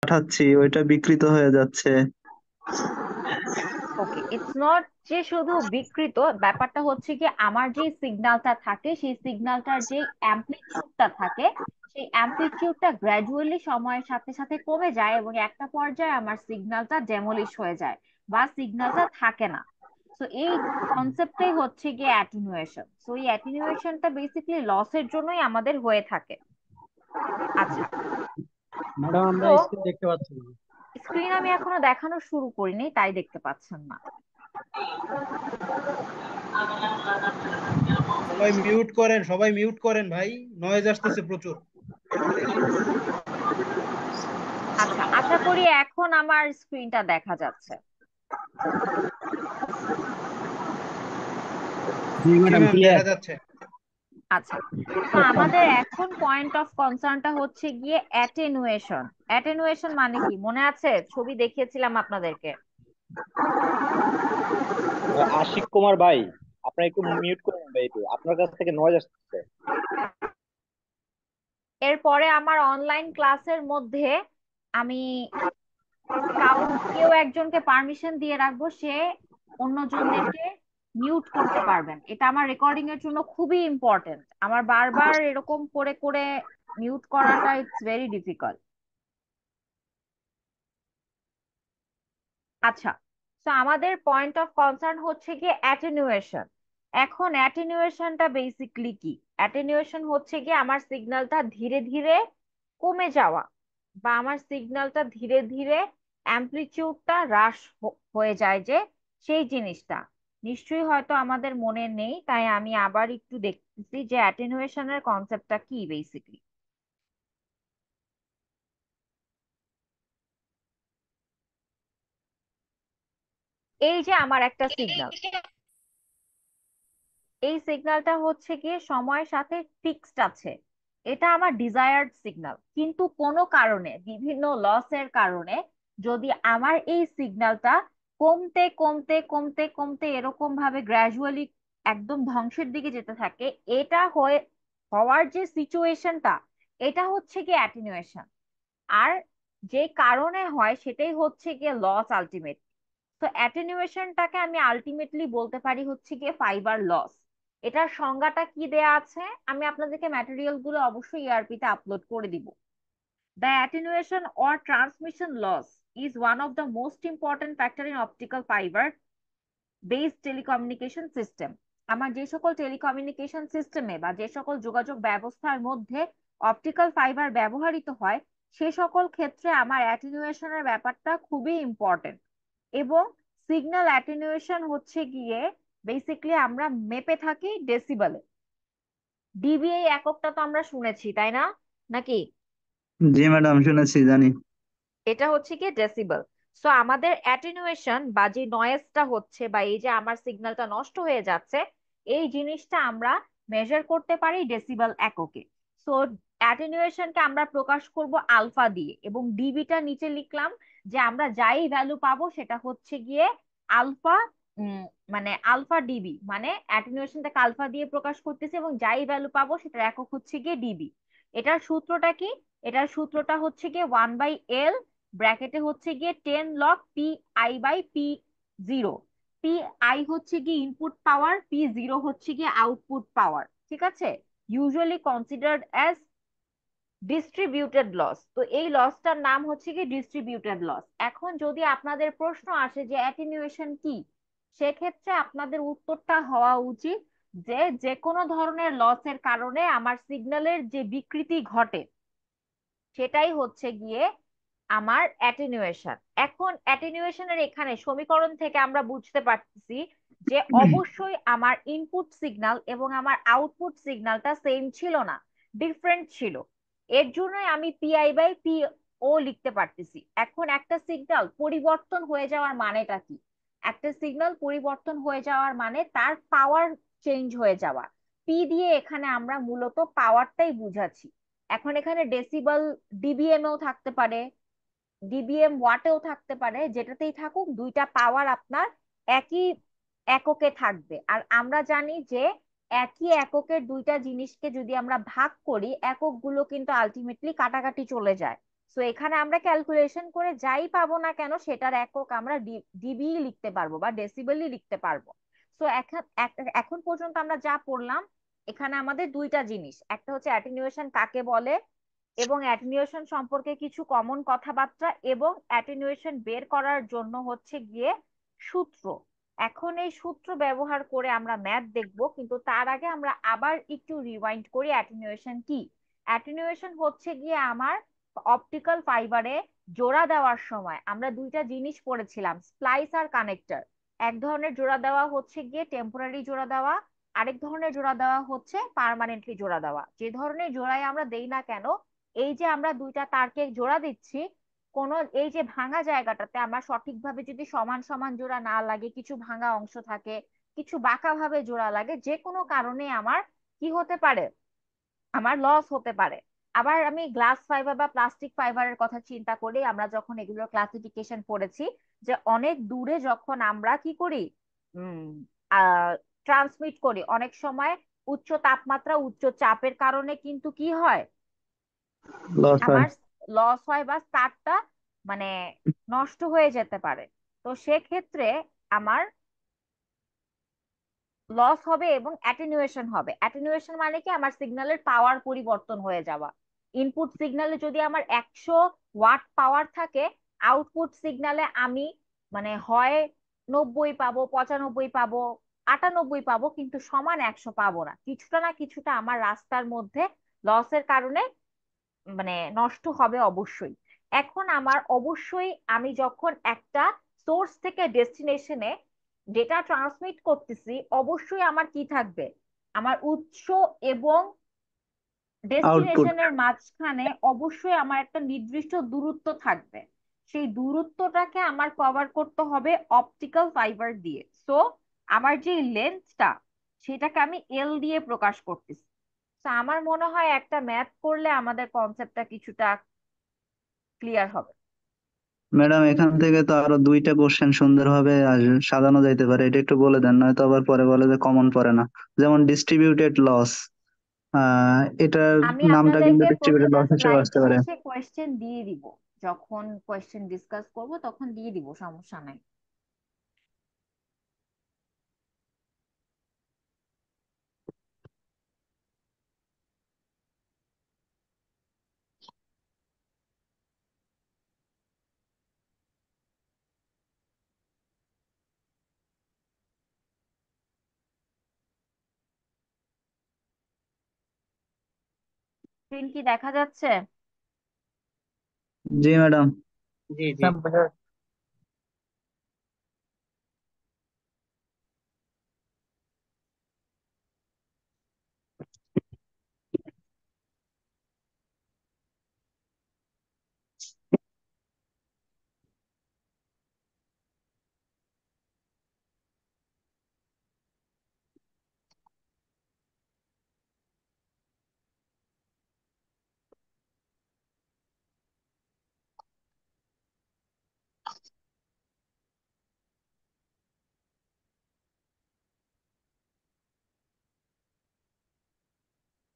পাঠাচ্ছি ওইটা বিকৃত হয়ে যাচ্ছে। ওকে, ইটস নট যে শুধু বিকৃত, ব্যাপারটা হচ্ছে কি আমার যে সিগন্যালটা থাকে সেই সিগন্যালটার যে অ্যামপ্লিটিউডটা থাকে সেই অ্যামপ্লিটিউডটা গ্র্যাজুয়ালি সময়ের সাথে সাথে কমে যায় এবং একটা পর্যায়ে আমার সিগন্যালটা ডেমোলিশ হয়ে যায় বা সিগন্যালটা থাকে না। তো এই কনসেপ্টটাই হচ্ছে গিয়ে অ্যাটেনুয়েশন। তো এই অ্যাটেনুয়েশনটা বেসিক্যালি লসের জন্যই আমাদের হয়ে থাকে। আচ্ছা, ম্যাডাম আমরা তো স্ক্রিন দেখতে পাচ্ছি না। স্ক্রিন আমি এখনো দেখানো শুরু করিনি, তাই দেখতে পাচ্ছেন না। সবাই মিউট করেন, সবাই মিউট করেন ভাই, নয়েজ আসতেছে প্রচুর। আচ্ছা, আশা করি এখন আমার স্ক্রিনটা দেখা যাচ্ছে। জি জি ম্যাডাম ম্যাম, ক্লিয়ার। দেখা যাচ্ছে। আচ্ছা, তো আমাদের এখন পয়েন্ট অফ কনসার্নটা হচ্ছে গিয়ে অ্যাটেনুয়েশন। অ্যাটেনুয়েশন মানে কি মনে আছে? ছবি দেখিয়েছিলাম আপনাদেরকে। আশিক কুমার ভাই, আপনার একটু মিউট করে নেবেন, একটু আপনার কাছ থেকে নয়েজ আসছে। এরপরে আমার অনলাইন ক্লাসের মধ্যে আমি কেউ একজনকে পারমিশন দিয়ে রাখবো, সে অন্যজনদেরকে মিউট করতে পারবেন। এটা আমার রেকর্ডিং এর জন্য খুবই ইম্পর্টেন্ট। আমার বারবার এরকম করে করে মিউট করাটা ইটস ভেরি ডিফিকাল্ট। আচ্ছা, তো আমাদের পয়েন্ট অফ কনসার্ন হচ্ছে কি অ্যাটেনুয়েশন। এখন অ্যাটেনুয়েশনটা বেসিকলি কি? অ্যাটেনুয়েশন হচ্ছে কি আমার সিগন্যালটা ধীরে ধীরে কমে যাওয়া বা আমার সিগন্যালটা ধীরে ধীরে অ্যামপ্লিটিউডটা হ্রাস হয়ে যায়, যে সেই জিনিসটা নিশ্চয়ই হয়তো আমাদের মনে নেই, তাই আমি আবার একটু দেখতেছি যে অ্যাটেনুয়েশনের কনসেপ্টটা কি বেসিকলি। এই যে আমার একটা সিগন্যাল, এই সিগন্যালটা হচ্ছে গিয়ে সময়ের সাথে ফিক্সড আছে। এটা আমার ডিজায়ার্ড সিগন্যাল, কিন্তু কোনো কারণে বিভিন্ন লসের কারণে যদি আমার এই সিগন্যালটা কমতে কমতে কমতে কমতে এরকম ভাবে গ্র্যাজুয়ালি একদম ধ্বংসের দিকে যেতে থাকে, এটা হওয়ার যে সিচুয়েশনটা, এটা হচ্ছে গিয়ে অ্যাটেনুয়েশন। আর যে কারণে হয় সেটাই হচ্ছে গিয়ে লস আলটিমেট। তো অ্যাটেনুয়েশনটাকে আমি আলটিমেটলি বলতে পারি হচ্ছে গিয়ে ফাইবার লস। এটার সংজ্ঞাটা কি দেয়া আছে? আমি আপনাদেরকে ম্যাটেরিয়াল গুলো অবশ্যই ইআরপি তে আপলোড করে দিব। The attenuation or transmission loss is one of the most important factor in optical fibre based telecommunication system. আমার যে সকল টেলিকমিউনিকেশন সিস্টেমে বা যে সকল যোগাযোগ ব্যবস্থার মধ্যে অপটিক্যাল ফাইবার ব্যবহৃত হয় সে সকল ক্ষেত্রে আমার অ্যাটেনুয়েশনের ব্যাপারটা খুবই ইম্পর্টেন্ট। এবং সিগন্যাল অ্যাটেনুয়েশন হচ্ছে গিয়ে বেসিক্যালি আমরা মেপে থাকি ডেসিবেলে। ডিবিএ এককটা তো আমরা শুনেছি, তাই না? নাকি? জি ম্যাডাম, শুনেছি, জানি। এটা হচ্ছে কি ডেসিবেল। সো আমাদের অ্যাটেনুয়েশন বা যে নয়েজটা হচ্ছে বা এই যে আমার সিগন্যালটা নষ্ট হয়ে যাচ্ছে, এই জিনিসটা আমরা মেজার করতে পারি ডেসিবেল এককে। সো অ্যাটেনুয়েশনকে আমরা প্রকাশ করব আলফা দিয়ে, এবং ডিবিটা নিচে লিখলাম যে আমরা যাই ভ্যালু পাবো সেটা হচ্ছে গিয়ে আলফা। উম, মানে আলফা ডিবি, মানে অ্যাটেনুয়েশনটাকে আলফা দিয়ে প্রকাশ করতেছি এবং যাই ভ্যালু পাবো সেটার একক হচ্ছে গিয়ে ডিবি। এটার সূত্রটা কি? এটার সূত্রটা হচ্ছে গিয়ে 1/L, ব্র্যাকেটে হচ্ছে গিয়ে 10 log P I by P zero. P I হচ্ছে গিয়ে ইনপুট পাওয়ার, পি জিরো হচ্ছে গিয়ে আউটপুট পাওয়ার। ঠিক আছে? Usually considered as distributed loss. তো এই লসটার নাম হচ্ছে কি ডিস্ট্রিবিউটেড লস। এখন যদি আপনাদের প্রশ্ন আসে যে অ্যাটেনুয়েশন কি, সেক্ষেত্রে আপনাদের উত্তরটা হওয়া উচিত যে যে কোনো ধরনের লসের কারণে আমার সিগন্যালের যে বিকৃতি ঘটে সেটাই হচ্ছে গিয়ে আমার অ্যাটেনুয়েশন। এখন অ্যাটেনুয়েশনের এখানে সমীকরণ থেকে আমরা বুঝতে পারতেছি যে অবশ্যই আমার ইনপুট সিগন্যাল এবং আমার আউটপুট সিগন্যালটা সেম ছিল না, ডিফারেন্ট ছিল। এর জন্যই আমি পিআই বাই পি ও লিখতে পারতেছি। এখন একটা সিগন্যাল পরিবর্তন হয়ে যাওয়ার মানেটা কি? একটা সিগন্যাল পরিবর্তন হয়ে যাওয়ার মানে তার পাওয়ার চেঞ্জ হয়ে যাওয়া। পি দিয়ে এখানে আমরা মূলত পাওয়ারটাই বুঝাচ্ছি। এখন এখানে ডেসিবল ডিবিএম এও থাকতে পারে, ডিবিএম ওয়াটেও থাকতে পারে, যেটাতেই থাকুক দুইটা পাওয়ার আপনার একই এককে থাকবে। আর আমরা জানি যে একই এককের দুইটা জিনিসকে যদি আমরা ভাগ করি এককগুলো কিন্তু আলটিমেটলি কাটাকাটি চলে যায়। সো এখানে আমরা ক্যালকুলেশন করে যাই পাবো না কেন সেটার একক আমরা ডিবি লিখতে পারবো বা ডেসিবেলই লিখতে পারবো। সো এখন এখন পর্যন্ত আমরা যা পড়লাম, এখানে আমাদের দুইটা জিনিস, একটা হচ্ছে অ্যাটেনুয়েশন কাকে বলে এবং অ্যাটেনুয়েশন সম্পর্কে কিছু কমন কথাবার্তা, এবং অ্যাটেনুয়েশন বের করার জন্য হচ্ছে গিয়ে সূত্র। এখন এই সূত্র ব্যবহার করে আমরা ম্যাথ দেখব, কিন্তু তার আগে আমরা আবার একটু রিওয়াইন্ড করি অ্যাটেনুয়েশন কি। অ্যাটেনুয়েশন হচ্ছে গিয়ে আমার অপটিক্যাল ফাইবারে জোড়া দেওয়ার সময় আমরা দুইটা জিনিস পড়েছিলাম, স্প্লাইস আর কানেক্টর। এক ধরনের জোড়া দেওয়া হচ্ছে গিয়ে টেম্পোরারি জোড়া দেওয়া, আরেক ধরনের জোড়া দেওয়া হচ্ছে পার্মানেন্টলি জোড়া দেওয়া। যে ধরনের জোড়াই আমরা দেই না কেন, এই যে আমরা দুইটা তারকে জোড়া দিচ্ছি, কোন এই যে ভাঙা জায়গাটাতে আমার সঠিকভাবে যদি সমান সমান জোড়া না লাগে, কিছু ভাঙা অংশ থাকে, কিছু বাঁকা ভাবে জোড়া লাগে, যে কোনো কারণে আমার কি হতে পারে, আমার লস হতে পারে। আবার আমি গ্লাস ফাইবার বা প্লাস্টিক ফাইবারের কথা চিন্তা করি, আমরা যখন এগুলো ক্লাসিফিকেশন পড়েছি, যে অনেক দূরে যখন আমরা কি করি, উম ট্রান্সমিট করি, অনেক সময় উচ্চ তাপমাত্রা উচ্চ চাপের কারণে কিন্তু কি হয়, লস হয়। আমার লস হয় বা তারটা মানে নষ্ট হয়ে যেতে পারে। তো সেক্ষেত্রে আমার লস হবে এবং অ্যাটেনুয়েশন হবে। অ্যাটেনুয়েশন মানে কি, আমার সিগন্যালের পাওয়ার পরিবর্তন হয়ে যাওয়া। ইনপুট সিগন্যালে যদি আমার 100 ওয়াট পাওয়ার থাকে, আউটপুট সিগন্যালে আমি মানে হয় 90 পাবো, 95 পাবো, 98 পাবো, কিন্তু সমান 100 পাবো না। কিছুটা না কিছুটা আমার রাস্তার মধ্যে লসের কারণে মানে নষ্ট হবে অবশ্যই। এখন আমার অবশ্যই, আমি যখন একটা সোর্স থেকে ডেস্টিনেশনে ডেটা ট্রান্সমিট করতেছি, অবশ্যই আমার কি থাকবে, আমার উৎস এবং আউটপুট। ডেস্টিনেশনের মাঝখানে অবশ্যই আমার একটা নির্দিষ্ট দূরত্ব থাকবে। সেই দূরত্বটাকে আমার কভার করতে হবে অপটিক্যাল ফাইবার দিয়ে। সো আমার যে লেন্থটা, সেটাকে আমি এল দিয়ে প্রকাশ করতেছি। তো আমার মনে হয় একটা ম্যাথ করলে আমাদের কনসেপ্টটা কিছুটা ক্লিয়ার হবে। ম্যাডাম এখান থেকে তো আরো দুইটা কোশ্চেন সুন্দরভাবে সাজানো যাইতে পারে, এটা একটু বলে দেন, নয়তো আবার পরে বলে যে কমন পড়ে না। যেমন ডিস্ট্রিবিউটেড লস, এটার আমি নামটা কিন্তু আপনাদেরকে ডিস্ট্রিবিউটেড প্রতিটা লস হিসেবে স্লাইড আসতে পারে। শেষে কোয়েশ্চেন দিয়ে দিব, যখন কোয়েশ্চেন ডিসকাস করব তখন দিয়ে দিব, সমস্যা নাই। স্ক্রিন কি দেখা যাচ্ছে? জি ম্যাডাম। জি জি।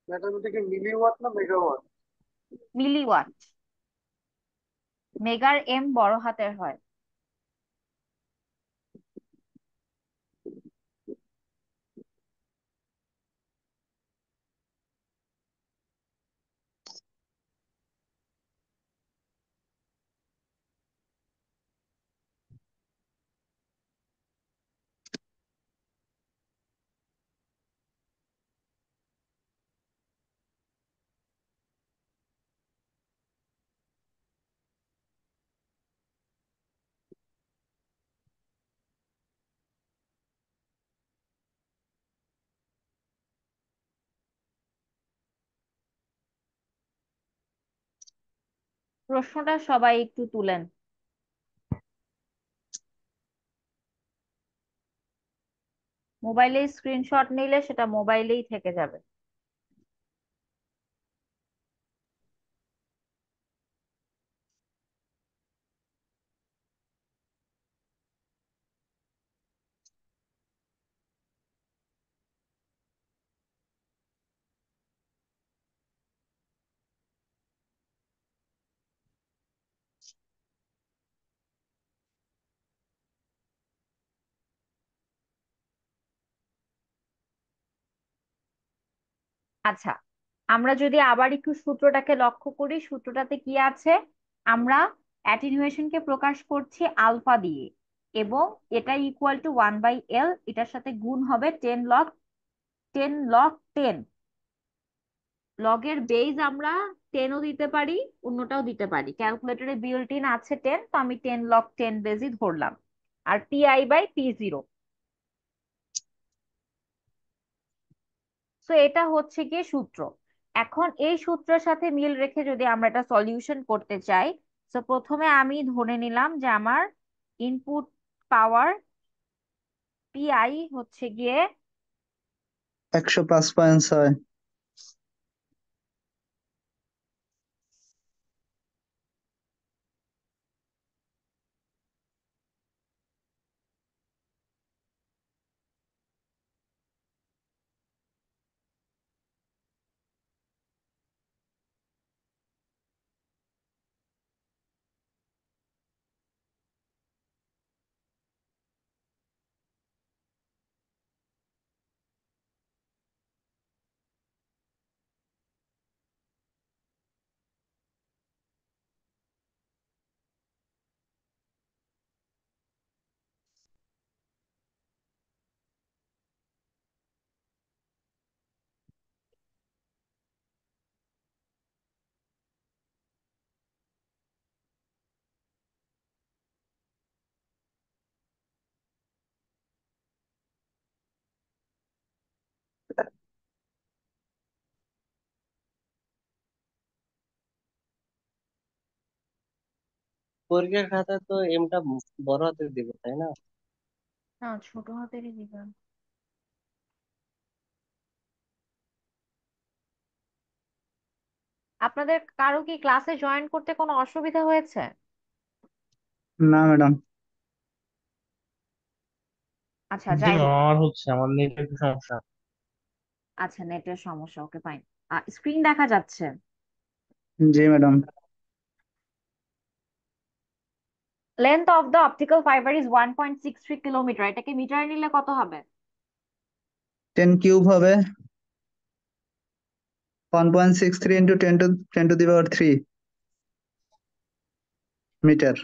ম্যাডাম এটা কি মিলিওয়াট না মেগাওয়াট? মিলিওয়াট। মেগার এম বড় হাতের হয়। প্রশ্নটা সবাই একটু তুলেন। মোবাইলে স্ক্রিনশট নিলে সেটা মোবাইলেই থেকে যাবে। আচ্ছা, আমরা যদি আবার একটু সূত্রটাকে লক্ষ্য করি, সূত্রটাতে কি আছে? আমরা অ্যাটেনুয়েশনকে প্রকাশ করছি আলফা দিয়ে, এবং এটা ইকুয়াল টু 1/L, এটার সাথে গুণ হবে 10 লগ 10 লগ 10। লগের বেজ আমরা 10ও দিতে পারি, অন্যটাও দিতে পারি। ক্যালকুলেটরে বিল্ট ইন আছে 10, তো আমি 10 log 10 বেজই ধরলাম। আর PI/P0। তো এটা হচ্ছে গিয়ে সূত্র। এখন এই সূত্রের সাথে মিল রেখে যদি আমরা এটা সলিউশন করতে চাই, তো প্রথমে আমি ধরে নিলাম যে আমার ইনপুট পাওয়ার PI হচ্ছে গিয়ে 105.6। পরীক্ষার খাতায় তো এমটা বড় হাতে দিব, তাই না? না, ছোট হাতেরই দিবেন। আপনাদের কারো কি ক্লাসে জয়েন করতে কোনো অসুবিধা হয়েছে? না ম্যাডাম। আচ্ছা, জি যাই ম্যাম, হোক। আমার হচ্ছে, আমার নেটের একটু সমস্যা। আচ্ছা, নেটের সমস্যা, ওকে ফাইন। স্ক্রিন দেখা যাচ্ছে? জি madam. Length of the optical fibre is 1.63 kilometre, এটাকে মিটারে নিলে কত হবে? 10³ হবে 1.63 into 10 to the power 3 metre.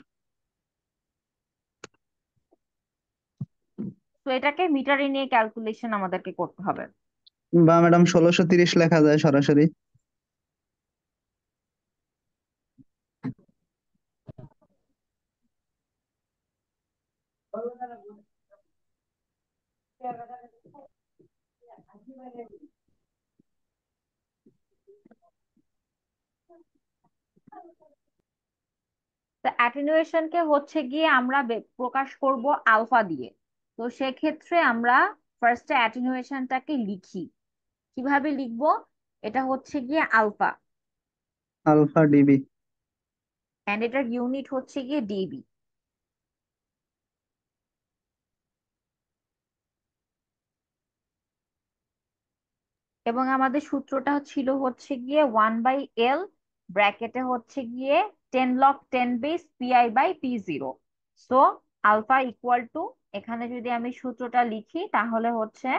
তো এটাকে মিটারে নিয়ে ক্যালকুলেশন আমাদেরকে করতে হবে। বা ম্যাডাম 1630 লেখা যায় সরাসরি। তো অ্যাটেনুয়েশনকে হচ্ছে গিয়ে আমরা প্রকাশ করব আলফা দিয়ে। তো সেক্ষেত্রে আমরা ফার্স্টে অ্যাটেনুয়েশনটাকে লিখি। কিভাবে লিখবো? এটা হচ্ছে গিয়ে আলফা, আলফা ডিবি। এন্ড এটার ইউনিট হচ্ছে গিয়ে ডিবি। এবং আমাদের সূত্রটা ছিল হচ্ছে গিয়ে 1/L, ব্র্যাকেটে হচ্ছে গিয়ে 10 log 10 base PI/P0। So alpha equal to, এখানে যদি আমি সূত্রটা লিখি তাহলে হচ্ছে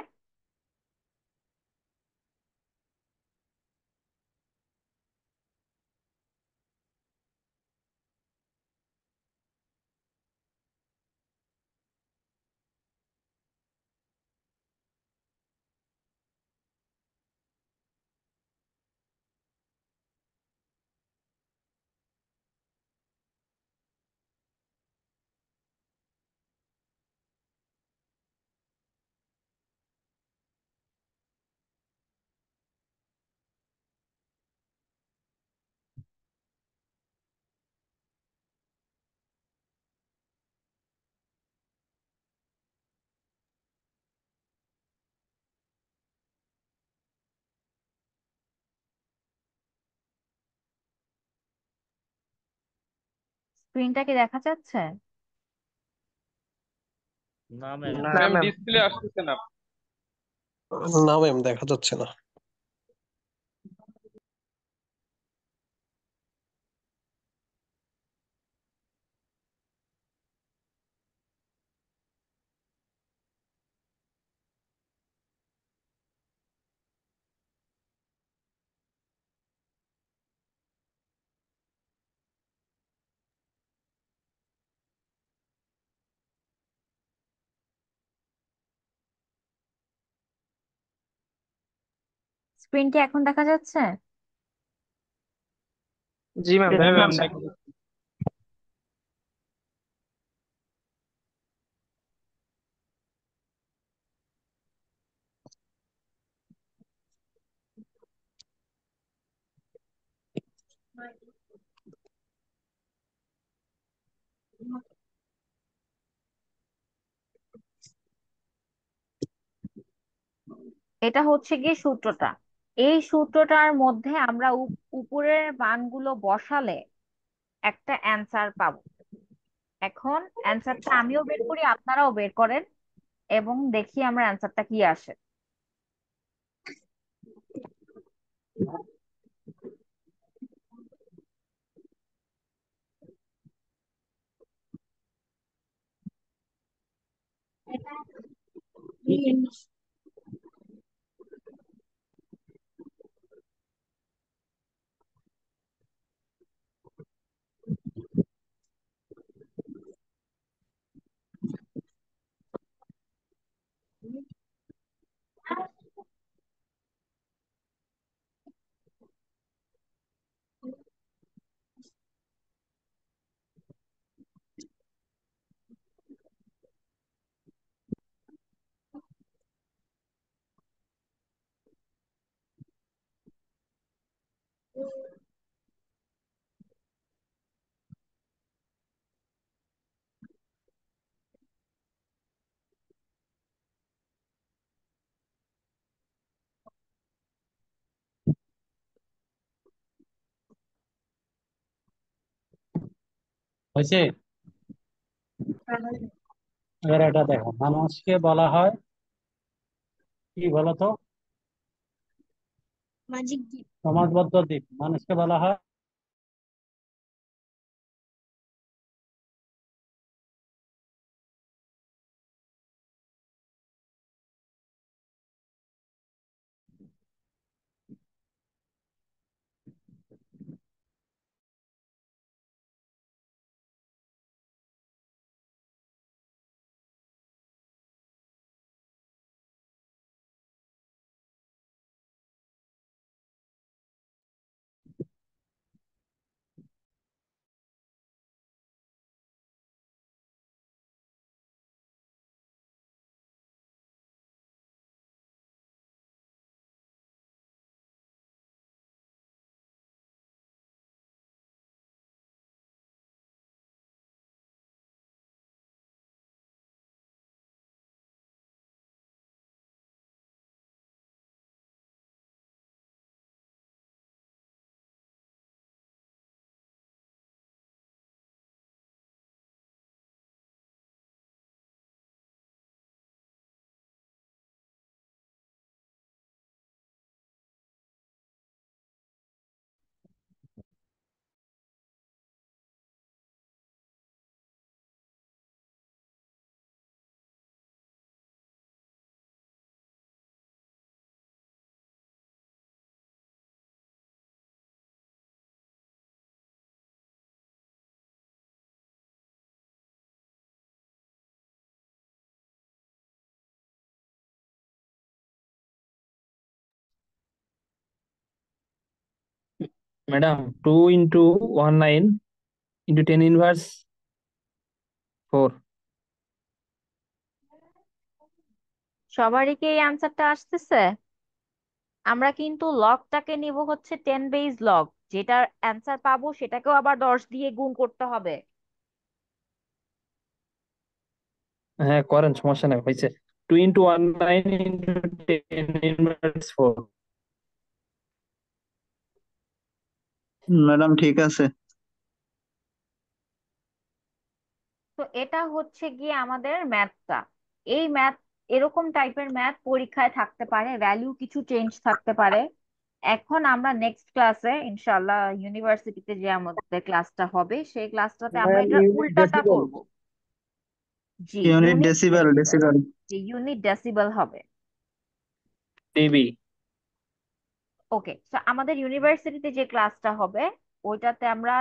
স্ক্রিনটা কি দেখা যাচ্ছে? না ম্যাম। না ম্যাম ম্যাম। ডিসপ্লে আসতেছে না। না ম্যাম, দেখা যাচ্ছে না। স্ক্রিন কি এখন দেখা যাচ্ছে? জি ম্যাম, হ্যাঁ ম্যাম, এটা হচ্ছে গিয়ে সূত্রটা। এই সূত্রটার মধ্যে আমরা উপরের মানগুলো বসালে একটা অ্যান্সার পাবো। এখন অ্যান্সারটা আমিও বের করি, আপনারাও বের করেন, এবং দেখি আমরা অ্যান্সারটা কি আসে। হয়েছে। এবার এটা দেখো, মানুষকে বলা হয় কি বলতো? সমাজবদ্ধ দ্বীপ। মানুষকে বলা হয় ম্যাডাম 2 into 19 into 10 inverse 4। সবারই কি এই অ্যান্সারটা আসতেছে? আমরা কিন্তু লগটাকে নিব হচ্ছে 10 বেস লগ, যেটার অ্যান্সার পাবো সেটাকেও আবার 10 দিয়ে গুণ করতে হবে। হ্যাঁ করেন, সমস্যা নেই, হয়েছে। 2 into 19 into 10 inverse 4। ম্যাডাম ঠিক আছে। তো এটা হচ্ছে গিয়ে আমাদের ম্যাথটা। এই ম্যাথ, এরকম টাইপের ম্যাথ পরীক্ষায় থাকতে পারে, ভ্যালু কিছু চেঞ্জ থাকতে পারে। এখন আমরা নেক্সট ক্লাসে ইনশাল্লাহ ইউনিভার্সিটিতে যে আমাদের ক্লাসটা হবে সেই ক্লাসটাতে আমরা ম্যাম এটার ইউনিট উল্টাটা ডেসিবেল। করব। জি, unit unit decibel decibel. Decibel. জি, ইউনিট ডেসিবেল হবে। ডিবি। ওকে, তো আমাদের ইউনিভার্সিটিতে যে ক্লাসটা হবে ওইটাতে আমরা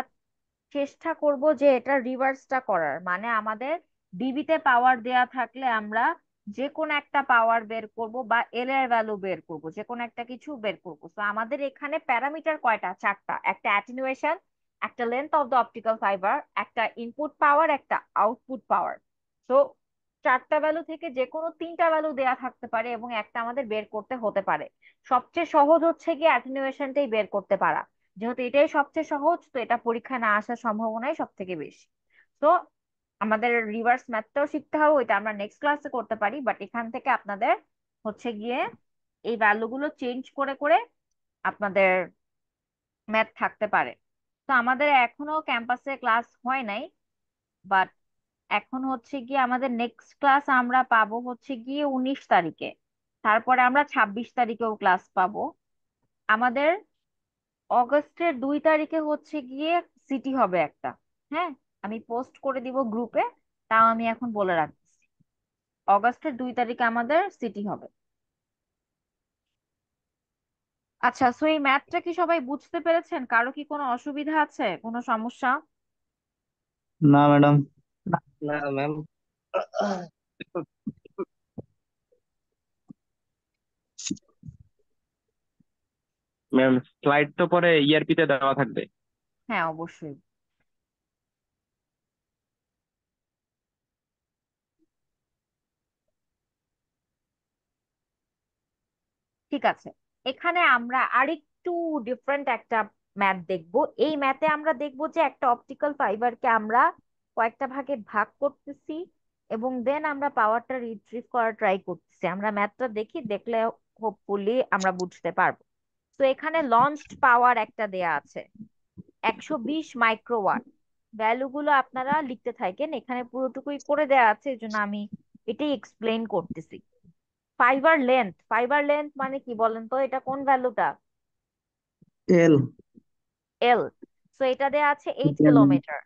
চেষ্টা করব যে এটা রিভার্সটা করার, মানে আমাদের ডিবিতে পাওয়ার দেয়া থাকলে আমরা যে কোনো একটা পাওয়ার বের করব বা এল এর ভ্যালু বের করব, যে কোনো একটা কিছু বের করব। তো আমাদের এখানে প্যারামিটার কয়টা? চারটা। একটা অ্যাটেনুয়েশন, একটা length of the optical fibre, একটা ইনপুট পাওয়ার, একটা আউটপুট পাওয়ার। তো চারটা ভ্যালু থেকে যে কোনো তিনটা ভ্যালু দেয়া থাকতে পারে এবং একটা আমাদের বের করতে হতে পারে। সবচেয়ে সহজ হচ্ছে গিয়ে অ্যাটেনুয়েশনটাই বের করতে পারা। যেহেতু এটাই সবচেয়ে সহজ, তো এটা পরীক্ষায় না আসার সম্ভাবনাই সব থেকে বেশি। তো আমাদের রিভার্স ম্যাথটাও শিখতে হবে, ওইটা আমরা নেক্সট ক্লাসে করতে পারি, বাট এখান থেকে আপনাদের হচ্ছে গিয়ে এই ভ্যালু গুলো চেঞ্জ করে করে আপনাদের ম্যাথ থাকতে পারে। তো আমাদের এখনো ক্যাম্পাসে ক্লাস হয় নাই, বাট এখন হচ্ছে গিয়ে আমাদের নেক্সট ক্লাস আমরা পাবো হচ্ছে গিয়ে 19 তারিখে। তারপরে আমরা 26 তারিখেও ক্লাস পাবো। আমাদের অগস্টের 2 তারিখে হচ্ছে গিয়ে সিটি হবে একটা। হ্যাঁ, আমি পোস্ট করে দিব গ্রুপে, তাও আমি এখন বলে রাখছি, অগস্টের 2 তারিখে আমাদের সিটি হবে। আচ্ছা, সো এই ম্যাথটা কি সবাই বুঝতে পেরেছেন? কারো কি কোনো অসুবিধা আছে, কোনো সমস্যা? না ম্যাডাম। না ম্যাম। ম্যাম, স্লাইড তো পরে ইআরপি তে দেওয়া থাকবে। হ্যাঁ, অবশ্যই। ঠিক আছে, এখানে আমরা আরেকটু ডিফারেন্ট একটা ম্যাথ দেখব। এই ম্যাথে আমরা দেখব যে একটা অপটিক্যাল ফাইবারকে আমরা কয়েকটা ভাগে ভাগ করতেছি এবং দেন আমরা পাওয়ারটা রিট্রিভ করার ট্রাই করতেছি। আমরা ম্যাথটা দেখি, দেখলে হোপফুলি আমরা বুঝতে পারবো। তো এখানে লঞ্চড পাওয়ার একটা দেয়া আছে 120 মাইক্রোওয়াট। ভ্যালুগুলো আপনারা লিখতে থাকেন, এখানে পুরোটুকুই করে দেয়া আছে, এই জন্য আমি এটাই এক্সপ্লেন করতেছি। ফাইবার লেন্থ মানে কি বলেন তো? এটা কোন ভ্যালুটা? এল। এল। সো এটা দেয়া আছে 8 কিলোমিটার।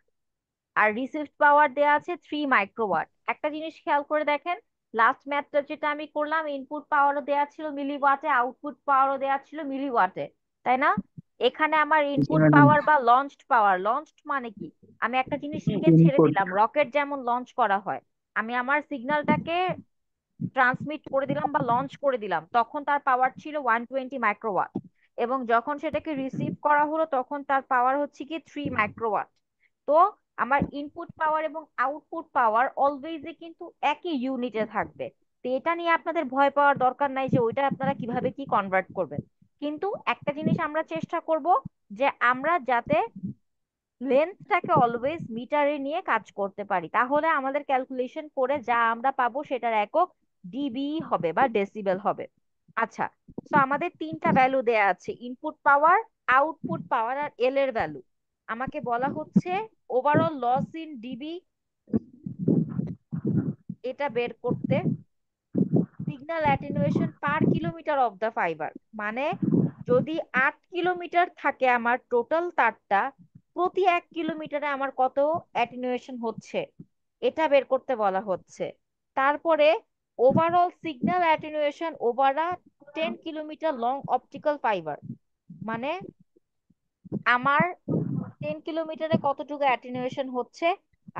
আর রিসিভড পাওয়ার দেয়া আছে 3 মাইক্রোওয়াট। একটা জিনিস খেয়াল করে দেখেন, লাস্ট ম্যাথটা যেটা আমি করলাম, ইনপুট পাওয়ারও দেয়া ছিল মিলিওয়াটে, আউটপুট পাওয়ারও দেয়া ছিল মিলিওয়াটে, তাই না? এখানে আমার জি ইনপুট ম্যাডাম। পাওয়ার বা লঞ্চড পাওয়ার, লঞ্চড মানে কি? আমি একটা জিনিসকে ছেড়ে ইনপুট। দিলাম, রকেট যেমন লঞ্চ করা হয়, আমি আমার সিগন্যালটাকে ট্রান্সমিট করে দিলাম বা লঞ্চ করে দিলাম, তখন তার পাওয়ার ছিল 120 মাইক্রোওয়াট। এবং যখন সেটাকে রিসিভ করা হলো তখন তার পাওয়ার হচ্ছে কি 3 মাইক্রোওয়াট। তো আমার ইনপুট পাওয়ার এবং আউটপুট পাওয়ার অলওয়েজই কিন্তু একই ইউনিটে থাকবে। তো এটা নিয়ে আপনাদের ভয় পাওয়ার দরকার নাই যে ওইটা আপনারা কিভাবে কি কনভার্ট করবেন। কিন্তু একটা জিনিস আমরা চেষ্টা করব যে আমরা যাতে লেন্থটাকে অলওয়েজ মিটারে নিয়ে কাজ করতে পারি, তাহলে আমাদের ক্যালকুলেশন করে যা আমরা পাবো সেটার একক ডিবি হবে বা ডেসিবেল হবে। আচ্ছা, তো আমাদের তিনটা ভ্যালু দেয়া আছে, ইনপুট পাওয়ার, আউটপুট পাওয়ার আর এল এর ভ্যালু। আমাকে বলা হচ্ছে ওভারঅল লস ইন ডিবি এটা বের করতে, signal attenuation per kilometre of the fibre, মানে যদি 8 কিলোমিটার থাকে আমার টোটাল তারটা, প্রতি 1 কিলোমিটারে আমার কত অ্যাটেনুয়েশন হচ্ছে এটা বের করতে বলা হচ্ছে। তারপরে ওভারঅল সিগন্যাল অ্যাটেনুয়েশন ওভার আ 10 কিলোমিটার লং অপটিক্যাল ফাইবার, মানে আমার 10 কিলোমিটারে কতটুকু অ্যাটেনুয়েশন হচ্ছে।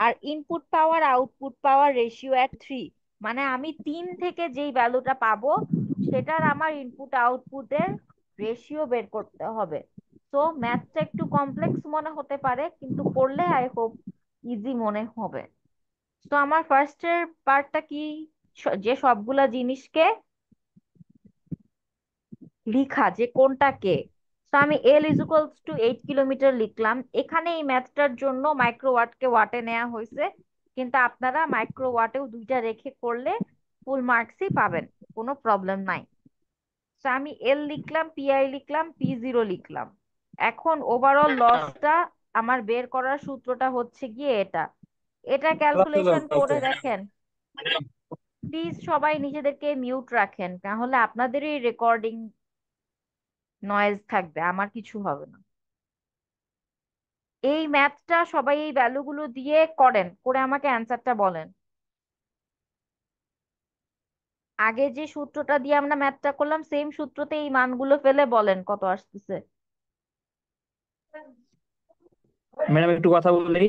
আর ইনপুট পাওয়ার আউটপুট পাওয়ার রেশিও এট 3, মানে আমি 3 থেকে যেই ভ্যালুটা পাবো সেটার আমার ইনপুট আউটপুটের রেশিও বের করতে হবে। তো ম্যাথটা একটু কমপ্লেক্স মনে হতে পারে, কিন্তু করলে আই হোপ ইজি মনে হবে। তো আমার ফার্স্টের পার্টটা কি? যে সবগুলা জিনিসকে লিখা, যে কোনটা কে। তো আমি এল ইজ ইকুয়ালস টু 8 কিলোমিটার লিখলাম। এখানে এই ম্যাথটার জন্য মাইক্রোওয়াটকে ওয়াটে নেওয়া হয়েছে, কিন্তু আপনারা মাইক্রোওয়াটেও দুইটা রেখে করলে ফুল মার্কসই পাবেন, কোনো প্রবলেম নাই। তো আমি এল লিখলাম, পিআই লিখলাম, পি0 লিখলাম। এখন ওভারঅল লসটা আমার বের করার সূত্রটা হচ্ছে গিয়ে এটা। এটা ক্যালকুলেশন করে দেখেন। প্লিজ সবাই নিজেদেরকে মিউট রাখেন, তাহলে আপনাদেরই রেকর্ডিং নয়েজ থাকবে, আমার কিছু হবে না। এই ম্যাথটা সবাই এই ভ্যালুগুলো দিয়ে করেন, করে আমাকে অ্যান্সারটা বলেন। আগে যে সূত্রটা দিয়ে আমরা ম্যাথটা করলাম সেম সূত্রতে এই মানগুলো ফেলে বলেন কত আসতেছে। ম্যাডাম একটু কথা বলি।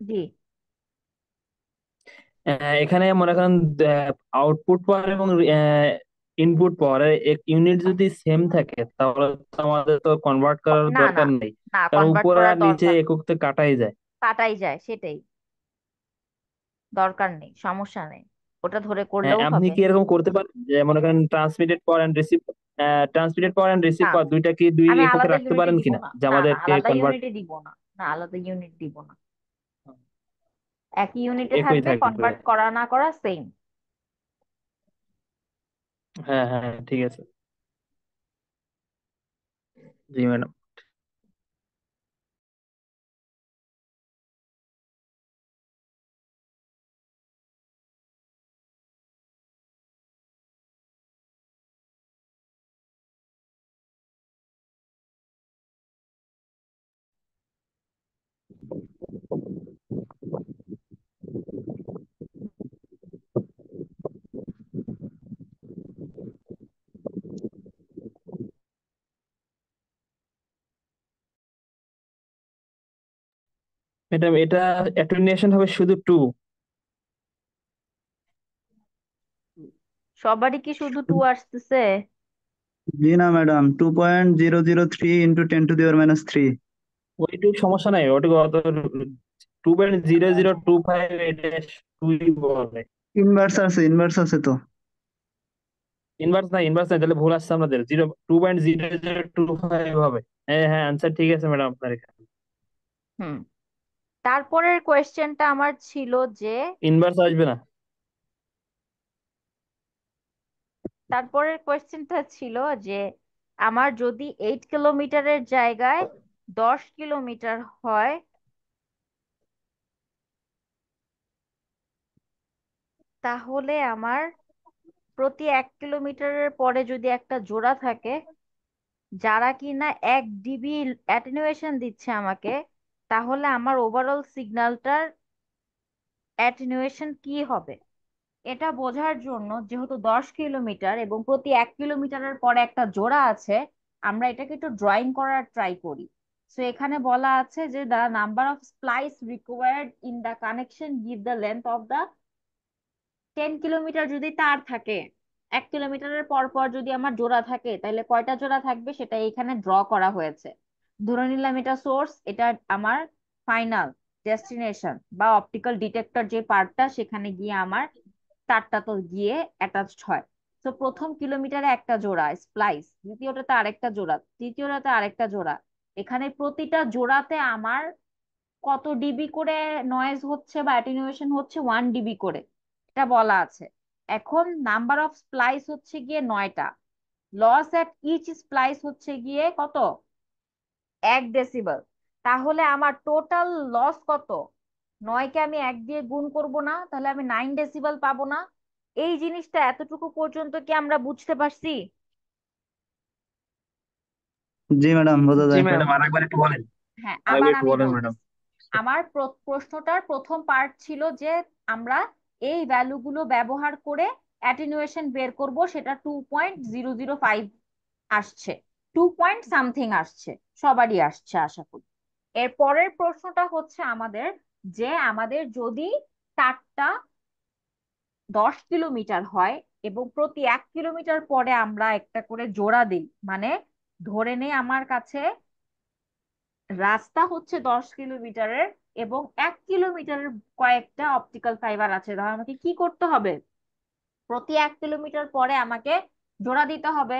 জি। এখানে মনে করেন আউটপুট পাওয়ার এবং ইনপুট পাওয়ার এক ইউনিট যদি সেম থাকে তাহলে তো আমাদের তো কনভার্ট করার না না দরকার নেই, না, কারণ কনভার্ট উপরে করার আর নিচে দরকার, একক তো কাটাই যায়। কাটাই যায়, সেটাই, দরকার নেই, সমস্যা নেই, ওটা ধরে করলেও আপনি হবে। কি এরকম করতে পারেন যে মনে করেন ট্রান্সমিটেড পাওয়ার এন্ড রিসিভ না, পাওয়ার দুইটা কি দুই আমি এককে আলাদা রাখতে ইউনিটে পারেন দিব কিনা, না, যে না না, আমাদেরকে আলাদা কনভার্ট ইউনিটে দিব না, না আলাদা ইউনিট দিব না, একই ইউনিটে একই থাকবে, থাকবে? কনভার্ট করা না করা সেম। হ্যাঁ হ্যাঁ, ঠিক আছে। জি ম্যাডাম। ম্যাডাম এটা অ্যাটেনুয়েশন হবে শুধু টু। সবারই কি শুধু 2 আসতেছে? জি না ম্যাডাম, 2.003 × 10⁻³ ওইটুকু সমস্যা নাই, ওটুকু অত 2.0025 এটা টুই বলে। ইনভার্স আছে তো। ইনভার্স নাই, তাহলে ভুল আসছে আমাদের, 2.0025 হবে। হ্যাঁ হ্যাঁ, আনসার ঠিক আছে ম্যাডাম আপনার এখানে। হুম, তারপরের কোয়েশ্চেনটা আমার ছিল যে, ইনভার্স আসবে না। তারপরের কোয়েশ্চেনটা ছিল যে আমার যদি 8 কিলোমিটারের জায়গায় 10 কিলোমিটার হয়, তাহলে আমার প্রতি 1 কিলোমিটারের পরে যদি একটা জোড়া থাকে যারা কিনা 1 ডিবি অ্যাটেনুয়েশন দিচ্ছে আমাকে, তাহলে আমার ওভারঅল সিগন্যালটার অ্যাটেনুয়েশন কি হবে? এটা বোঝার জন্য, যেহেতু 10 কিলোমিটার এবং প্রতি 1 কিলোমিটারের পরে একটা জোড়া আছে, আমরা এটাকে একটু ড্রয়িং করার ট্রাই করি। সো এখানে বলা আছে যে the number of splice required in the connection give the length of the 10 kilometre যদি তার থাকে, 1 কিলোমিটারের পর পর যদি আমার জোড়া থাকে, তাহলে কয়টা জোড়া থাকবে সেটা এখানে ড্র করা হয়েছে। ধরে নিলাম এটা সোর্স, এটা আমার ফাইনাল ডেস্টিনেশন বা অপটিক্যাল ডিটেক্টর যে পার্টটা, সেখানে গিয়ে আমার তারটা তো গিয়ে অ্যাটাচড হয়। তো প্রথম কিলোমিটারে একটা জোড়া স্প্লাইস, দ্বিতীয়টাতে আরেকটা জোড়া, তৃতীয়টাতে আরেকটা জোড়া। এখানে প্রতিটা জোড়াতে আমার কত ডিবি করে নয়েজ হচ্ছে বা অ্যাটেনুয়েশন হচ্ছে? 1 ডিবি করে, এটা বলা আছে। এখন নাম্বার অফ স্প্লাইস হচ্ছে গিয়ে 9টা, লস এট ইচ স্প্লাইস হচ্ছে গিয়ে কত? 1 ডেসিবেল। তাহলে আমার টোটাল লস কত? 9কে আমি 1 দিয়ে গুণ করব না, তাহলে আমি 9 ডেসিবেল পাবো না? এই জিনিসটা এতটুকু পর্যন্ত কি আমরা বুঝতে পারছি? জি ম্যাডাম, বোঝা জি যায়। ম্যাডাম, আরেকবার একটু বলেন। হ্যাঁ, আরেকবার আবার একটু আমি বলেন ম্যাডাম। বলতেছি। আমার প্রশ্নটার প্রথম পার্ট ছিল যে আমরা এই ভ্যালুগুলো ব্যবহার করে অ্যাটেনুয়েশন বের করব, সেটা 2.005 আসছে, 2 পয়েন্ট সামথিং আসছে, সবারই আসছে আশা করি। এর পরের প্রশ্নটা হচ্ছে আমাদের, যে আমাদের যদি তারটা 10 কিলোমিটার হয় এবং প্রতি 1 কিলোমিটার পরে আমরা একটা করে জোড়া দিই, মানে ধরে নেই আমার কাছে রাস্তা হচ্ছে 10 কিলোমিটারের এবং 1 কিলোমিটারের কয়েকটা অপটিক্যাল ফাইবার আছে, তাহলে আমাকে কি করতে হবে? প্রতি 1 কিলোমিটার পরে আমাকে জোড়া দিতে হবে।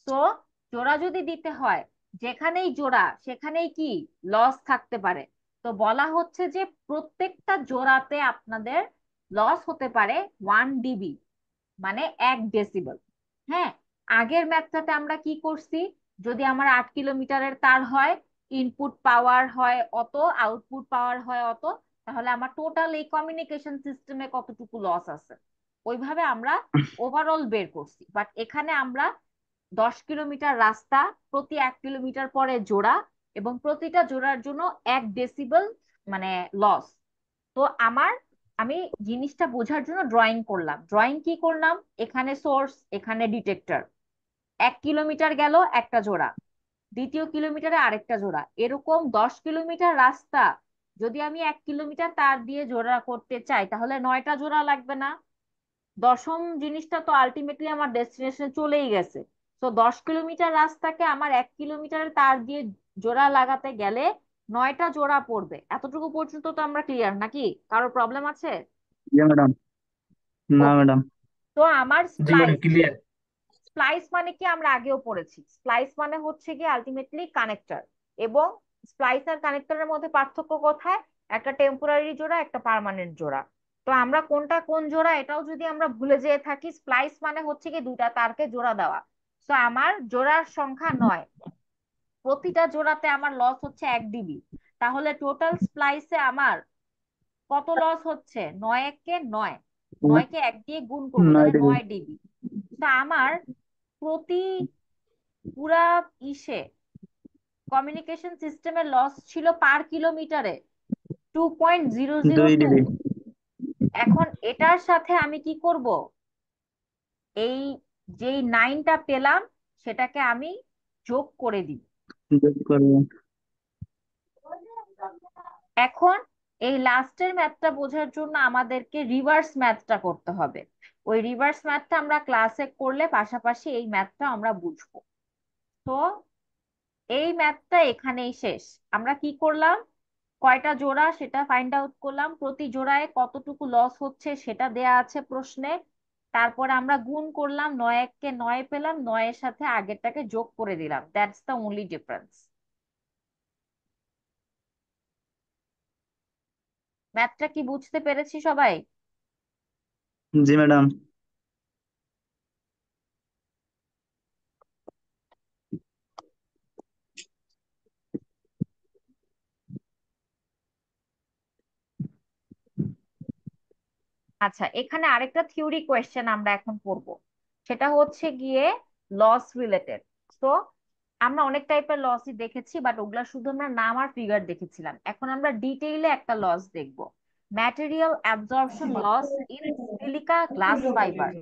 তো জোড়া যদি দিতে হয়, যেখানেই জোড়া সেখানেই কি লস থাকতে পারে। তো বলা হচ্ছে যে প্রত্যেকটা জোড়াতে আপনাদের লস হতে পারে 1 ডিবি, মানে 1 ডেসিবেল। হ্যাঁ, আগের ম্যাথটাতে আমরা কি করছি? যদি আমার 8 কিলোমিটারের তার হয়, ইনপুট পাওয়ার হয় অত, আউটপুট পাওয়ার হয় অত, তাহলে আমার টোটাল এই কমিউনিকেশন সিস্টেমে কতটুকু লস আছে, ওইভাবে আমরা ওভারঅল বের করছি। বাট এখানে আমরা 10 কিলোমিটার রাস্তা, প্রতি 1 কিলোমিটার পরে জোড়া, এবং প্রতিটা জোড়ার জন্য 1 ডেসিবেল মানে লস। তো আমি জিনিসটা বোঝার জন্য ড্রয়িং করলাম। ড্রয়িং কি করলাম? এখানে সোর্স, এখানে ডিটেক্টর, 1 কিলোমিটার গেল একটা জোড়া, দ্বিতীয় কিলোমিটারে আরেকটা জোড়া, এরকম 10 কিলোমিটার রাস্তা যদি আমি 1 কিলোমিটার তার দিয়ে জোড়া করতে চাই তাহলে 9টা জোড়া লাগবে না? দশম জিনিসটা তো আলটিমেটলি আমার ডেস্টিনেশনে চলেই গেছে। তো 10 কিলোমিটার রাস্তাকে আমার 1 কিলোমিটারের তার দিয়ে জোড়া লাগাতে গেলে 9টা জোড়া পড়বে। এতটুকু পর্যন্ত তো আমরা ক্লিয়ার নাকি? কারো প্রবলেম আছে? জি ম্যাডাম। না ওকে। ম্যাডাম। তো আমার জি ম্যাডাম, স্প্লাইস, ক্লিয়ার। স্প্লাইস মানে কি আমরা আগেও পড়েছি, স্প্লাইস মানে হচ্ছে কি আলটিমেটলি কানেক্টর। এবং স্প্লাইস আর কানেক্টরের মধ্যে পার্থক্য কোথায়? একটা টেম্পোরারি জোড়া, একটা পার্মানেন্ট জোড়া। তো আমরা কোনটা কোন জোড়া এটাও যদি আমরা ভুলে যেয়ে থাকি, স্প্লাইস মানে হচ্ছে কি দুইটা তারকে জোড়া দেওয়া। তো আমার জোড়ার সংখ্যা 9, প্রতিটা জোড়াতে আমার লস হচ্ছে 1 ডিবি। তাহলে টোটাল স্প্লাইসে আমার কত লস হচ্ছে? 9 × 9, 9কে 1 দিয়ে গুণ করবো, নয় তাহলে ডিবি। 9 ডিবি। তা আমার প্রতি পুরা ইসে কমিউনিকেশন সিস্টেমের লস ছিল পার কিলোমিটারে 2.002। 2 ডিবি। এখন এটার সাথে আমি কি করব? এই যেই 9টা পেলাম সেটাকে আমি যোগ করে দিই। যোগ করবেন। এখন এই লাস্টের ম্যাথটা বোঝার জন্য আমাদেরকে রিভার্স ম্যাথটা করতে হবে। ওই রিভার্স ম্যাথটা আমরা ক্লাসে করলে পাশাপাশি এই ম্যাথটা আমরা বুঝবো। তো এই ম্যাথটা এখানেই শেষ। আমরা কি করলাম? কয়টা জোড়া সেটা ফাইন্ড আউট করলাম, প্রতি জোড়ায় কতটুকু লস হচ্ছে সেটা দেয়া আছে প্রশ্নে। তারপর আমরা গুণ করলাম, 9 কে 9 পেলাম, 9-এর সাথে আগেরটাকে যোগ করে দিলাম। That's the only difference. ম্যাথটা কি বুঝতে পেরেছি সবাই? জি ম্যাডাম। আচ্ছা, এখানে আরেকটা থিওরি কোয়েশ্চেন আমরা এখন পড়বো। সেটা হচ্ছে গিয়ে লস রিলেটেড। তো আমরা অনেক টাইপের লসই দেখেছি, বাট ওগুলা শুধু আমরা নাম আর ফিগার দেখেছিলাম। এখন আমরা ডিটেইলে একটা লস দেখবো, material absorption loss in silica glass fibre.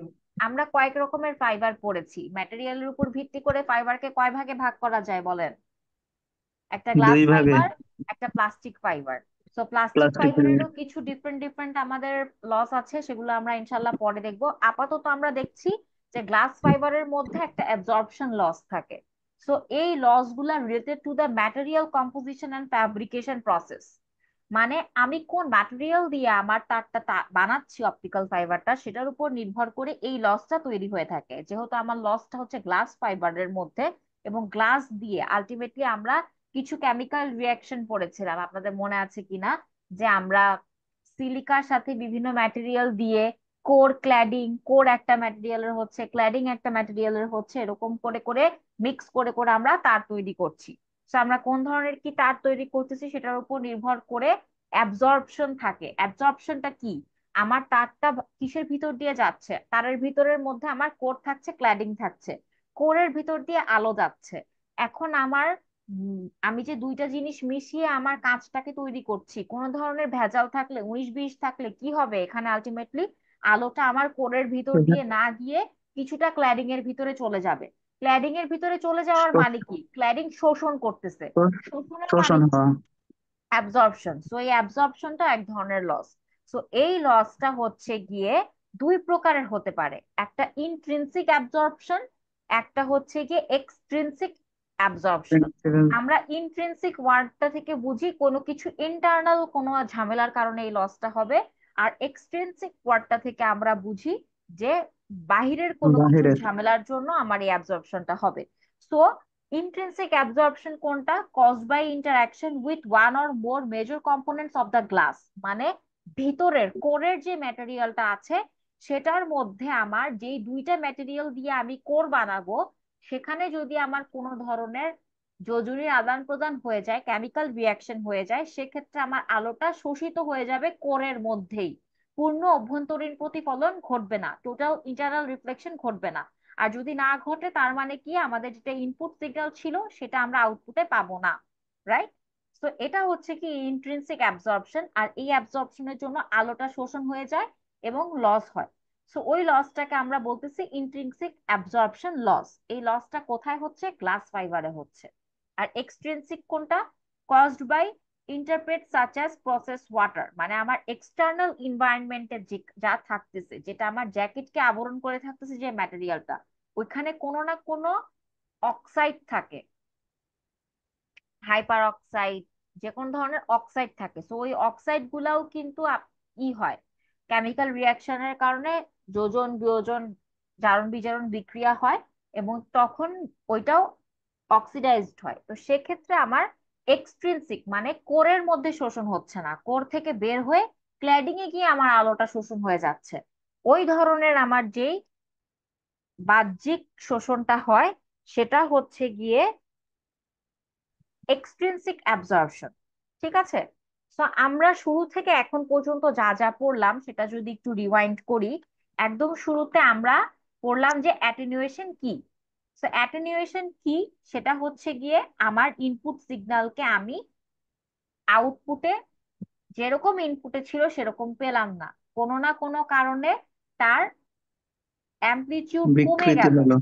আমরা কয়েক রকমের ফাইবার পড়েছি, ম্যাটেরিয়ালের উপর ভিত্তি করে ফাইবারকে কয় ভাগে ভাগ করা যায় বলেন? একটা গ্লাস 2 ভাগে। ফাইবার, একটা প্লাস্টিক ফাইবার। তো প্লাস্টিক প্লাস্টিক। ফাইবারেরও কিছু ডিফারেন্ট ডিফারেন্ট আমাদের লস আছে, সেগুলো আমরা ইনশাল্লাহ পরে দেখবো। আপাতত আমরা দেখছি যে গ্লাস ফাইবারের মধ্যে একটা অ্যাবজর্পশন লস থাকে। সো এই লস গুলা related to the material composition and fabrication process. মানে আমি কোন ম্যাটেরিয়াল দিয়ে আমার তারটা বানাচ্ছি অপটিক্যাল ফাইবারটা, সেটার উপর নির্ভর করে এই লসটা তৈরি হয়ে থাকে। যেহেতু আমার লসটা হচ্ছে গ্লাস ফাইবারের মধ্যে, এবং গ্লাস দিয়ে আলটিমেটলি আমরা কিছু কেমিক্যাল রিয়াকশন পড়েছিলাম, আপনাদের মনে আছে কিনা? যে আমরা সিলিকার সাথে বিভিন্ন ম্যাটেরিয়াল দিয়ে কোর ক্ল্যাডিং, কোর একটা ম্যাটেরিয়ালের হচ্ছে, ক্ল্যাডিং একটা ম্যাটেরিয়ালের হচ্ছে, এরকম করে করে মিক্স করে করে আমরা তার তৈরি করছি। তো আমরা কোন ধরনের কি তার তৈরি করতেছি সেটার উপর নির্ভর করে অ্যাবজর্পশন থাকে। অ্যাবজর্পশনটা কি? আমার তারটা কিসের ভিতর দিয়ে যাচ্ছে? তারের ভিতরের মধ্যে আমার কোর থাকছে, ক্ল্যাডিং থাকছে, কোরের ভিতর দিয়ে আলো যাচ্ছে। এখন আমার আমি যে দুইটা জিনিস মিশিয়ে আমার কাঁচটাকে তৈরি করছি, কোন ধরনের ভেজাল থাকলে, 19-20 থাকলে কি হবে? এখানে আলটিমেটলি আলোটা আমার কোরের ভিতর দিয়ে না গিয়ে কিছুটা ক্ল্যাডিং এর ভিতরে চলে যাবে। ক্ল্যাডিং এর ভিতরে চলে যাওয়ার মানে কি? ক্ল্যাডিং শোষণ করতেছে। শোষণের মানে শোষণ কি? হওয়া। অ্যাবজর্পশন। সো এই অ্যাবজর্পশনটা এক ধরনের লস। সো এই লসটা হচ্ছে গিয়ে দুই প্রকারের হতে পারে, একটা ইন্ট্রিনসিক অ্যাবজর্পশন, একটা হচ্ছে গিয়ে এক্সট্রিনসিক অ্যাবজর্পশন। আমরা ইন্ট্রিনসিক ওয়ার্ডটা থেকে বুঝি কোনো কিছু ইন্টারনাল কোনো ঝামেলার কারণে এই লসটা হবে। আর এক্সট্রিনসিক ওয়ার্ডটা থেকে আমরা বুঝি যে বাহিরের কোনো কিছুর বাহিরের। ঝামেলার জন্য আমার এই অ্যাবজর্পশনটা হবে। সো ইন্ট্রিনসিক অ্যাবজর্পশন কোনটা? Caused by interaction with one or more major components of the glass. মানে ভিতরের কোরের যে ম্যাটেরিয়ালটা আছে সেটার মধ্যে আমার যেই দুইটা ম্যাটেরিয়াল দিয়ে আমি কোর বানাবো, সেখানে যদি আমার কোনো ধরনের যোজনীর আদান প্রদান হয়ে যায়, কেমিক্যাল রিয়াকশন হয়ে যায়, সেক্ষেত্রে আমার আলোটা শোষিত হয়ে যাবে কোরের মধ্যেই। পূর্ণ অভ্যন্তরীণ প্রতিফলন ঘটবে না, টোটাল ইন্টারনাল রিফ্লেকশন ঘটবে না। আর যদি না ঘটে তার মানে কি? আমাদের যেটা ইনপুট সিগন্যাল ছিল সেটা আমরা আউটপুটে পাবো না, রাইট? তো এটা হচ্ছে কি ইন্ট্রিনসিক অ্যাবজর্পশন। আর এই অ্যাবজর্পশনের জন্য আলোটা শোষণ হয়ে যায় এবং লস হয়। সো ওই লসটাকে আমরা বলতেছি ইন্ট্রিনসিক অ্যাবজর্পশন লস। এই লসটা কোথায় হচ্ছে? গ্লাস ফাইবারে হচ্ছে। আর এক্সট্রিনসিক কোনটা? Caused by interpret such as process water, মানে আমার এক্সটার্নাল এনভায়রনমেন্টে যা থাকতেছে, যেটা আমার জ্যাকেটকে আবরণ করে থাকতেছে যে ম্যাটেরিয়ালটা, ওইখানে কোনো না কোনো অক্সাইড থাকে, হাইপার অক্সাইড, যে কোনো ধরনের অক্সাইড থাকে। সো ওই অক্সাইড গুলাও কিন্তু ই হয়, কেমিক্যাল রিয়াকশনের কারণে যোজন বিয়োজন, জারণ বিজারণ বিক্রিয়া হয়, এবং তখন ওইটাও অক্সিডাইজড হয়। তো সেক্ষেত্রে আমার এক্সট্রিনসিক মানে কোরের মধ্যে শোষণ হচ্ছে না, কোর থেকে বের হয়ে ক্ল্যাডিং এ গিয়ে আমার আলোটা শোষণ হয়ে যাচ্ছে। ওই ধরনের আমার যেই বাহ্যিক শোষণটা হয়, সেটা হচ্ছে গিয়ে এক্সট্রিনসিক অ্যাবজর্পশন। ঠিক আছে? তো আমরা শুরু থেকে এখন পর্যন্ত যা যা পড়লাম সেটা যদি একটু রিওয়াইন্ড করি, একদম শুরুতে আমরা পড়লাম যে অ্যাটেনুয়েশন কি। তো অ্যাটেনুয়েশন কি, সেটা হচ্ছে গিয়ে আমার ইনপুট সিগন্যালকে আমি আউটপুটে যেরকম ইনপুটে ছিল সেরকম পেলাম না, কোনো না কোনো কারণে তার অ্যামপ্লিটিউড কমে বিকৃতি গেল হলো।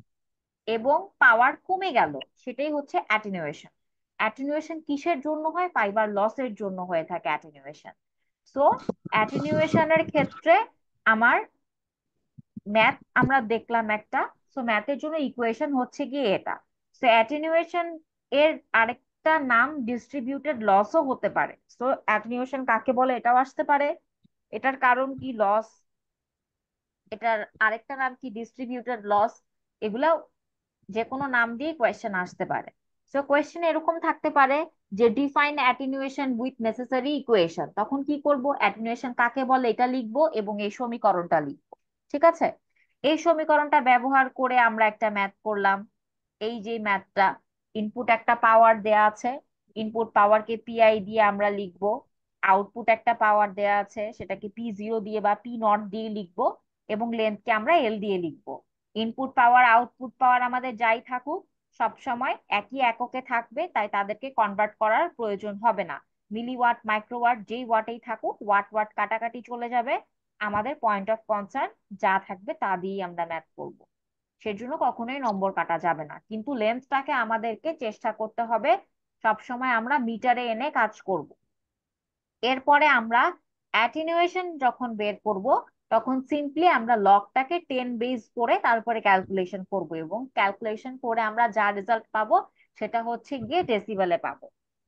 এবং পাওয়ার কমে গেল, সেটাই হচ্ছে অ্যাটেনুয়েশন। অ্যাটেনুয়েশন কিসের জন্য হয়? ফাইবার লসের জন্য হয়ে থাকে অ্যাটেনুয়েশন। সো অ্যাটেনুয়েশনের ক্ষেত্রে আমার ম্যাথ আমরা দেখলাম একটা। সো ম্যাথের জন্য ইকুয়েশন হচ্ছে গিয়ে এটা। সো অ্যাটেনুয়েশন এর আরেকটা নাম ডিস্ট্রিবিউটেড লসও হতে পারে। সো অ্যাটেনুয়েশন কাকে বলে এটাও আসতে পারে, এটার কারণ কি লস, এটার আরেকটা নাম কি ডিস্ট্রিবিউটেড লস, এগুলা যে কোনো নাম দিয়ে কোয়েশ্চেন আসতে পারে। সো কোয়েশ্চেন এরকম থাকতে পারে যে define attenuation with necessary equation, তখন কি করব, অ্যাটেনুয়েশন কাকে বলে এটা লিখবো এবং এই সমীকরণটা লিখবো। ঠিক আছে? এই সমীকরণটা ব্যবহার করে আমরা একটা ম্যাথ করলাম। এই যে ম্যাথটা, ইনপুট একটা পাওয়ার দেয়া আছে, ইনপুট পাওয়ারকে পিআই দিয়ে আমরা লিখবো, আউটপুট একটা পাওয়ার দেয়া আছে সেটাকে পি0 দিয়ে বা পি0 দিয়ে লিখবো, এবং লেন্থকে আমরা এল দিয়ে লিখবো। ইনপুট পাওয়ার আউটপুট পাওয়ার আমাদের যাই থাকুক সব সময় একই এককে থাকবে, তাই তাদেরকে কনভার্ট করার প্রয়োজন হবে না। মিলিওয়াট মাইক্রোওয়াট যেই ওয়াটেই থাকুক, ওয়াট ওয়াট কাটাকাটি চলে যাবে, আমাদের পয়েন্ট অফ কনসার্ন যা থাকবে তা দিয়েই আমরা ম্যাথ করব। সেজন্য কখনোই নম্বর কাটা যাবে না, কিন্তু লেন্থটাকে আমাদেরকে চেষ্টা করতে হবে সবসময় আমরা মিটারে এনে কাজ করব। এরপরে আমরা অ্যাটেনুয়েশন যখন বের করব, তখন সিম্পলি আমরা লগটাকে 10 বেস করে তারপরে ক্যালকুলেশন করব, এবং ক্যালকুলেশন করে আমরা যা রেজাল্ট পাবো সেটা হচ্ছে গিয়ে ডেসিবেলে পাবো।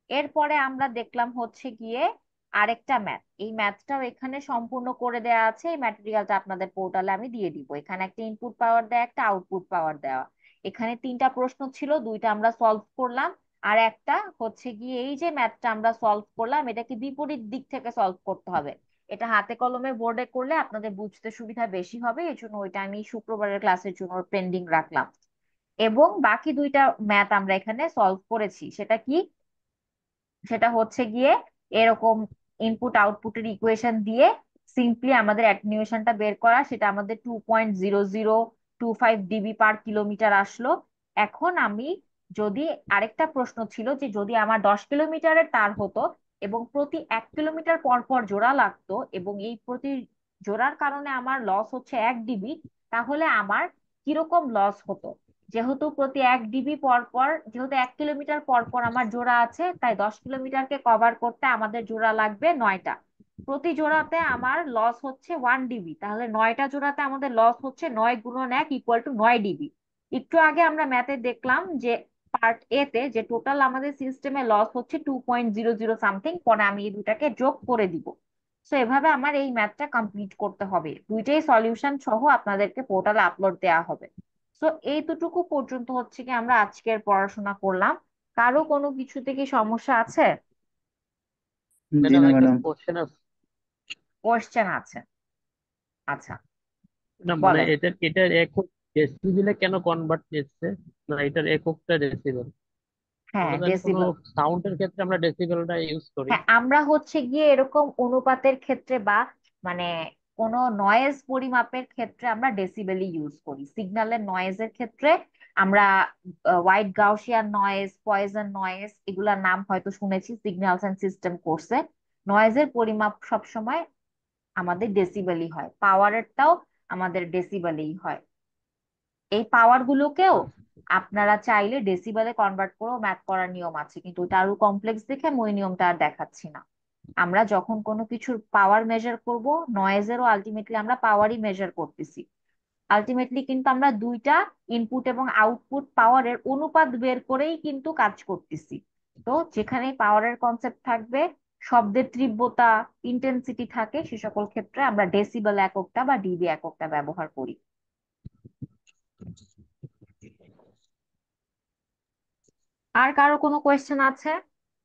এরপরে আমরা দেখলাম হচ্ছে গিয়ে আরেকটা ম্যাথ, এই ম্যাথটাও এখানে সম্পূর্ণ করে দেওয়া আছে, এই ম্যাটেরিয়ালটা আপনাদের পোর্টালে আমি দিয়ে দিব। এখানে একটা ইনপুট পাওয়ার দেওয়া, একটা আউটপুট পাওয়ার দেওয়া। এখানে তিনটা প্রশ্ন ছিল, দুইটা আমরা সলভ করলাম, আর একটা হচ্ছে গিয়ে এই যে ম্যাথটা আমরা সলভ করলাম এটাকে বিপরীত দিক থেকে সলভ করতে হবে। এটা হাতে কলমে বোর্ডে করলে আপনাদের বুঝতে সুবিধা বেশি হবে, এই জন্য ওইটা আমি শুক্রবারের ক্লাসের জন্য পেন্ডিং রাখলাম। এবং বাকি দুইটা ম্যাথ আমরা এখানে সলভ করেছি। সেটা কি? সেটা হচ্ছে গিয়ে এরকম ইনপুট আউটপুটের ইকুয়েশন দিয়ে সিম্পলি আমাদের অ্যাটেনুয়েশনটা বের করা, সেটা আমাদের 2.0025 ডিবি পার কিলোমিটার আসলো। এখন আমি যদি, আরেকটা প্রশ্ন ছিল যে যদি আমার 10 কিলোমিটারের তার হতো এবং প্রতি 1 কিলোমিটার পর পর জোড়া লাগতো, এবং এই প্রতি জোড়ার কারণে আমার লস হচ্ছে 1 ডিবি, তাহলে আমার কিরকম লস হতো? যেহেতু প্রতি 1 ডিবি পর পর, যেহেতু 1 কিলোমিটার পর পর আমার জোড়া আছে, তাই 10 কিলোমিটারকে কভার করতে আমাদের জোড়া লাগবে 9টা। প্রতি জোড়াতে আমার লস হচ্ছে 1 ডিবি, তাহলে 9টা জোড়াতে আমাদের লস হচ্ছে 9 × 1 = 9 ডিবি। একটু আগে আমরা ম্যাথে দেখলাম যে পার্ট এ তে যে টোটাল আমাদের সিস্টেমে লস হচ্ছে 2.00 সামথিং, পরে আমি এই দুটাকে যোগ করে দিব। তো এভাবে আমার এই ম্যাথটা কমপ্লিট করতে হবে, দুইটাই সলিউশন সহ আপনাদেরকে পোর্টালে আপলোড দেওয়া হবে। তো এইতটুকু পর্যন্ত হচ্ছে কি আমরা আজকের পড়াশোনা করলাম। কারো কোনো কিছুতে কি সমস্যা আছে? জি ম্যাডাম না একটা ম্যাডাম। কোশ্চেন আছে। কোয়েশ্চেন আছে? আচ্ছা, না মানে বলেন। এটার একক ডেসিবেলে কেন কনভার্ট নিচ্ছে, না এটার এককটা ডেসিবেল? হ্যাঁ, আমরা জানি কোনো ডেসিবেল। সাউন্ডের ক্ষেত্রে আমরা ডেসিবেলটা ইউজ করি। হ্যাঁ, আমরা হচ্ছে গিয়ে এরকম অনুপাতের ক্ষেত্রে বা মানে কোনো নয়েজ পরিমাপের ক্ষেত্রে আমরা ডেসিবেলই ইউজ করি। সিগন্যালের নয়েজের ক্ষেত্রে আমরা white Gaussian noise, poison noise, এগুলার নাম হয়তো শুনেছি সিগন্যালস এন্ড সিস্টেম কোর্সে। নয়েজের পরিমাপ সবসময় আমাদের ডেসিবেলই হয়, পাওয়ারেরটাও আমাদের ডেসিবেলেই হয়। এই পাওয়ার গুলোকেও আপনারা চাইলে ডেসিবেলে কনভার্ট করেও ম্যাথ করার নিয়ম আছে, কিন্তু ওটা আরো কমপ্লেক্স দেখে আমি ওই নিয়মটা আর দেখাচ্ছি না। আমরা যখন কোনো কিছুর পাওয়ার মেজার করব, নয়েজেরও আলটিমেটলি আমরা পাওয়ারই মেজার করতেছি। আলটিমেটলি কিন্তু আমরা দুইটা ইনপুট এবং আউটপুট পাওয়ারের অনুপাত বের করেই কিন্তু কাজ করতেছি। তো যেখানে পাওয়ারের কনসেপ্ট থাকবে, শব্দের তীব্রতা, ইন্টেন্সিটি থাকে, সে সকল ক্ষেত্রে আমরা ডেসিবেল এককটা বা ডিবি এককটা ব্যবহার করি। আর কারো কোনো কোয়েশ্চেন আছে?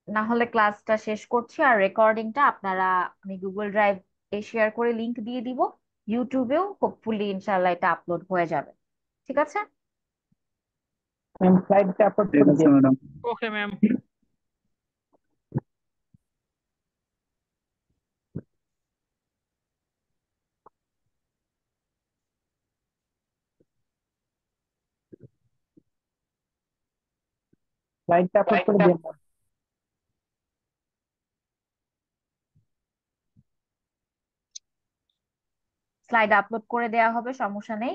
না হলে ক্লাসটা শেষ করছি। আর রেকর্ডিংটা আপনারা, আমি গুগল ড্রাইভ এ শেয়ার করে লিংক দিয়ে দিব, ইউটিউবেও হোপফুলি ইনশাল্লাহ এটা আপলোড হয়ে যাবে। ঠিক আছে? ম্যাম স্লাইডটা আপলোড ঠিক করে আছে দিন। ম্যাডাম। Okay ma'am. স্লাইডটা আপলোড করে দিন। স্লাইড আপলোড করে দেওয়া হবে, সমস্যা নেই।